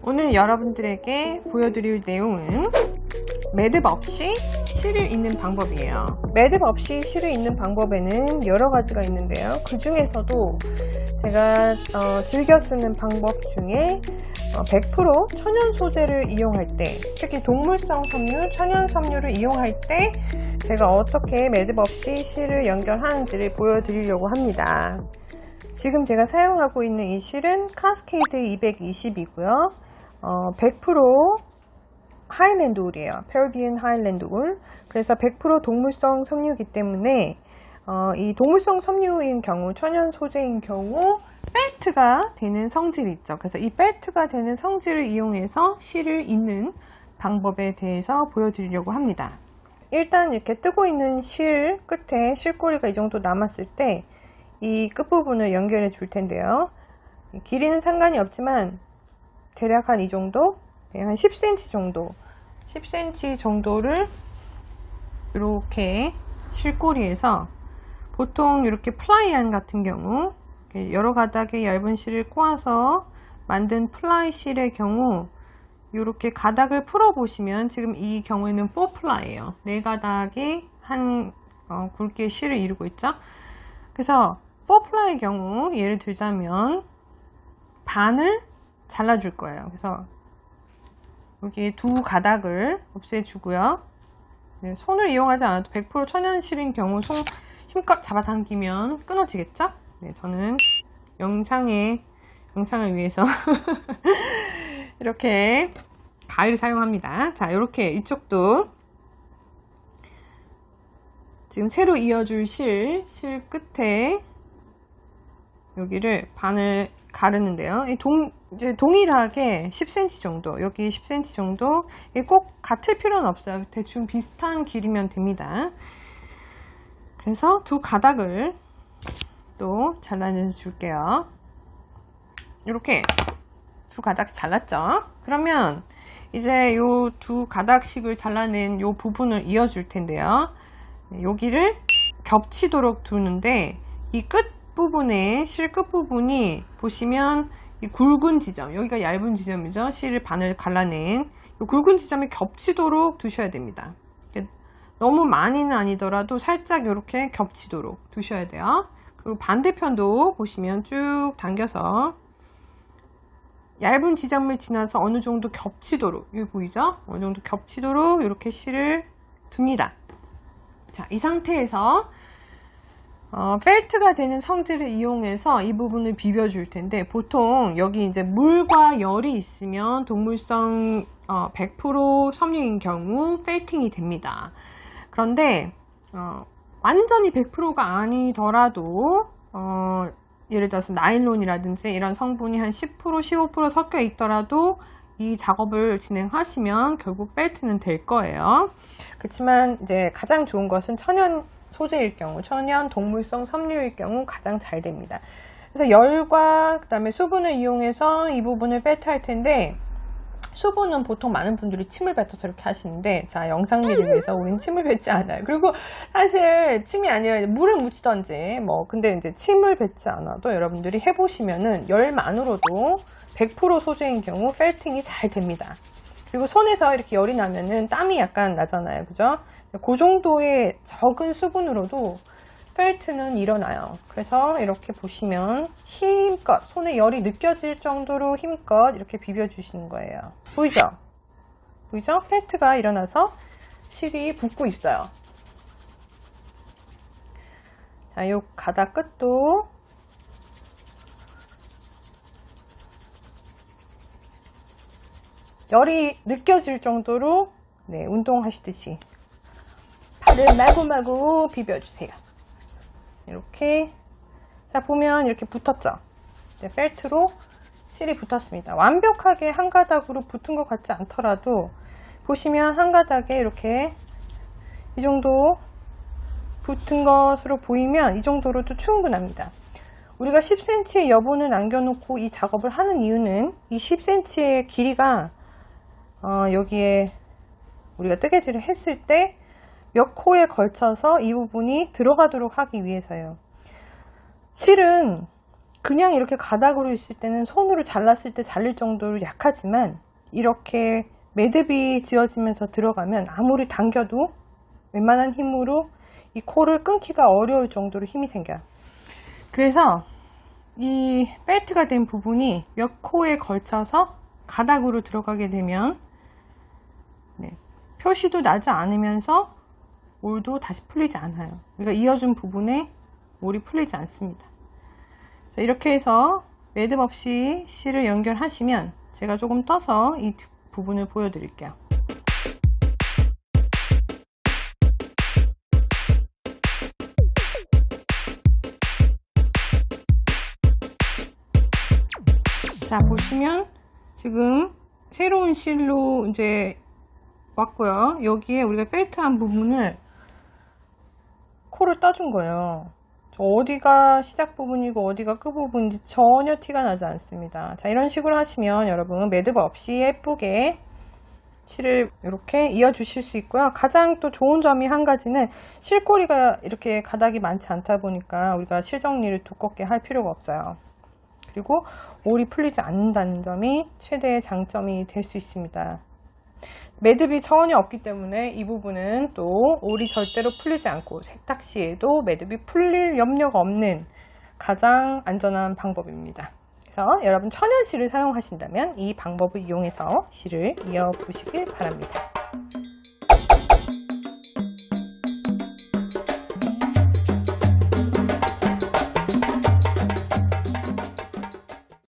오늘 여러분들에게 보여드릴 내용은 매듭 없이 실을 잇는 방법이에요. 매듭 없이 실을 잇는 방법에는 여러 가지가 있는데요. 그 중에서도 제가 즐겨 쓰는 방법 중에 100% 천연 소재를 이용할 때, 특히 동물성 섬유, 천연 섬유를 이용할 때 제가 어떻게 매듭 없이 실을 연결하는지를 보여드리려고 합니다. 지금 제가 사용하고 있는 이 실은 카스케이드 220이고요. 100% 하일랜드 울이에요. 페르비안 하일랜드 울. 그래서 100% 동물성 섬유이기 때문에 이 동물성 섬유인 경우, 천연 소재인 경우 벨트가 되는 성질이 있죠. 그래서 이 벨트가 되는 성질을 이용해서 실을 잇는 방법에 대해서 보여드리려고 합니다. 일단 이렇게 뜨고 있는 실 끝에 실꼬리가 이 정도 남았을 때 이 끝부분을 연결해 줄 텐데요. 길이는 상관이 없지만 대략 한 이 정도, 한 10cm 정도, 10cm 정도를 이렇게 실꼬리에서, 보통 이렇게 플라이안 같은 경우 여러 가닥의 얇은 실을 꼬아서 만든 플라이 실의 경우 이렇게 가닥을 풀어 보시면 지금 이 경우에는 4플라이예요. 4가닥이 한 굵기의 실을 이루고 있죠. 그래서 4플라이의 경우 예를 들자면 반을 잘라줄 거예요. 그래서 여기 두 가닥을 없애주고요. 네, 손을 이용하지 않아도 100% 천연 실인 경우 손 힘껏 잡아당기면 끊어지겠죠? 네, 저는 영상을 위해서 이렇게 가위를 사용합니다. 자, 이렇게 이쪽도 지금 새로 이어줄 실 끝에 여기를 반을 가르는데요. 동일하게 10cm 정도, 여기 10cm 정도, 꼭 같을 필요는 없어요. 대충 비슷한 길이면 됩니다. 그래서 두 가닥을 또 잘라내 줄게요. 이렇게 두 가닥 잘랐죠? 그러면 이제 요 두 가닥씩을 잘라낸 요 부분을 이어줄 텐데요. 여기를 겹치도록 두는데 이 끝 부분에, 실 끝 부분이 보시면 이 굵은 지점, 여기가 얇은 지점이죠. 실을 반을 갈라낸 이 굵은 지점에 겹치도록 두셔야 됩니다. 너무 많이는 아니더라도 살짝 이렇게 겹치도록 두셔야 돼요. 그리고 반대편도 보시면 쭉 당겨서 얇은 지점을 지나서 어느 정도 겹치도록, 여기 보이죠? 어느 정도 겹치도록 이렇게 실을 둡니다. 자, 이 상태에서 펠트가 되는 성질을 이용해서 이 부분을 비벼줄 텐데, 보통 여기 이제 물과 열이 있으면 동물성 100% 섬유인 경우 펠팅이 됩니다. 그런데 완전히 100%가 아니더라도 예를 들어서 나일론이라든지 이런 성분이 한 10%, 15% 섞여 있더라도 이 작업을 진행하시면 결국 펠트는 될 거예요. 그렇지만 이제 가장 좋은 것은 천연 소재일 경우, 천연 동물성 섬유일 경우 가장 잘 됩니다. 그래서 열과 그 다음에 수분을 이용해서 이 부분을 펠트할 텐데, 수분은 보통 많은 분들이 침을 뱉어서 이렇게 하시는데, 자, 영상미를 위해서 우린 침을 뱉지 않아요. 그리고 사실 침이 아니라 물을 묻히던지 근데 이제 침을 뱉지 않아도 여러분들이 해보시면은 열만으로도 100% 소재인 경우 펠팅이 잘 됩니다. 그리고 손에서 이렇게 열이 나면은 땀이 약간 나잖아요, 그죠? 그 정도의 적은 수분으로도 펠트는 일어나요. 그래서 이렇게 보시면 힘껏, 손에 열이 느껴질 정도로 힘껏 이렇게 비벼 주시는 거예요. 보이죠? 보이죠? 펠트가 일어나서 실이 붙고 있어요. 자, 요 가닥 끝도 열이 느껴질 정도로, 네, 운동하시듯이 팔을 마구마구 비벼주세요. 이렇게. 자, 보면 이렇게 붙었죠? 네, 펠트로 실이 붙었습니다. 완벽하게 한 가닥으로 붙은 것 같지 않더라도 보시면 한 가닥에 이렇게 이 정도 붙은 것으로 보이면 이 정도로도 충분합니다. 우리가 10cm의 여분을 남겨놓고 이 작업을 하는 이유는 이 10cm의 길이가 여기에 우리가 뜨개질을 했을 때 몇 코에 걸쳐서 이 부분이 들어가도록 하기 위해서요. 실은 그냥 이렇게 가닥으로 있을 때는 손으로 잘랐을 때 잘릴 정도로 약하지만 이렇게 매듭이 지어지면서 들어가면 아무리 당겨도 웬만한 힘으로 이 코를 끊기가 어려울 정도로 힘이 생겨요. 그래서 이 벨트가 된 부분이 몇 코에 걸쳐서 가닥으로 들어가게 되면 표시도 나지 않으면서 올도 다시 풀리지 않아요. 우리가 이어준 부분에 올이 풀리지 않습니다. 자, 이렇게 해서 매듭 없이 실을 연결하시면 제가 조금 떠서 이 부분을 보여드릴게요. 자, 보시면 지금 새로운 실로 이제 왔고요. 여기에 우리가 벨트 한 부분을 코를 떠준 거예요. 어디가 시작 부분이고 어디가 끝 부분인지 전혀 티가 나지 않습니다. 자, 이런 식으로 하시면 여러분 매듭 없이 예쁘게 실을 이렇게 이어 주실 수 있고요. 가장 또 좋은 점이 한 가지는 실꼬리가 이렇게 가닥이 많지 않다 보니까 우리가 실 정리를 두껍게 할 필요가 없어요. 그리고 올이 풀리지 않는다는 점이 최대의 장점이 될 수 있습니다. 매듭이 전혀 없기 때문에 이 부분은 또 올이 절대로 풀리지 않고 세탁 시에도 매듭이 풀릴 염려가 없는 가장 안전한 방법입니다. 그래서 여러분 천연실을 사용하신다면 이 방법을 이용해서 실을 이어 보시길 바랍니다.